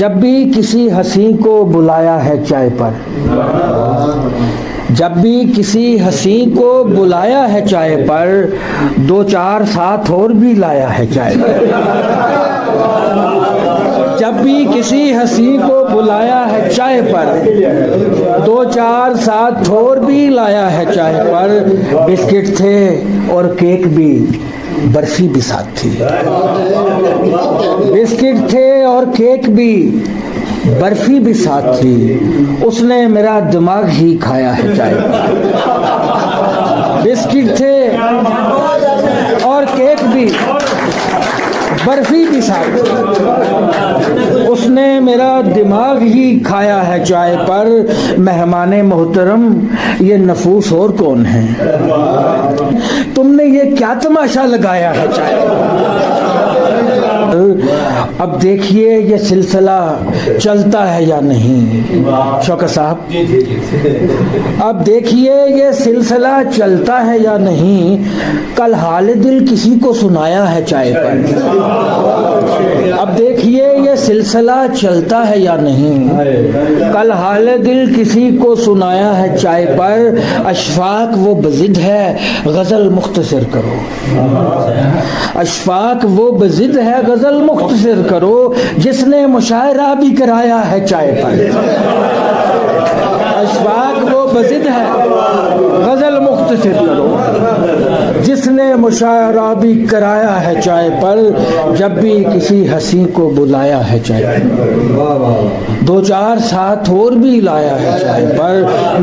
जब भी किसी हंसी को बुलाया है चाय पर, जब भी किसी हंसी को बुलाया है चाय पर, दो चार साथ और भी लाया है चाय पर। जब भी किसी हंसी को बुलाया है चाय पर, दो चार साथ और भी लाया है चाय पर। बिस्किट थे और केक भी, बर्फी भी साथ थी। बिस्किट थे और केक भी, बर्फी भी साथ थी। उसने मेरा दिमाग ही खाया है चाय पर। बिस्किट थे और केक भी, बर्फी भी साथ थी। उसने मेरा दिमाग ही खाया है चाय पर। मेहमाने मोहतरम, ये नफूस और कौन है? तुमने ये क्या तमाशा लगाया है चाय पर? अब देखिए ये सिलसिला चलता है या नहीं। शौकत साहब, अब देखिए ये सिलसिला चलता है या नहीं। कल हाल दिल किसी को सुनाया है चाय पर। अब देखिए ये सिलसिला चलता है या नहीं। कल हाल दिल किसी को सुनाया है चाय पर। अशफाक वो बजिद है, गजल मुख्तसर करो। अशफाक वो बजिद है, गजल मुख्तसर करो। जिसने मुशायरा भी कराया है चाय पर। अशफाक वो बजिद है, गजल मुख्तसर करो। जिसने मुशायरा भी कराया है चाय पर। जब भी किसी हंसी को बुलाया है चाय पर, दो चार साथ और भी लाया है चाय पर।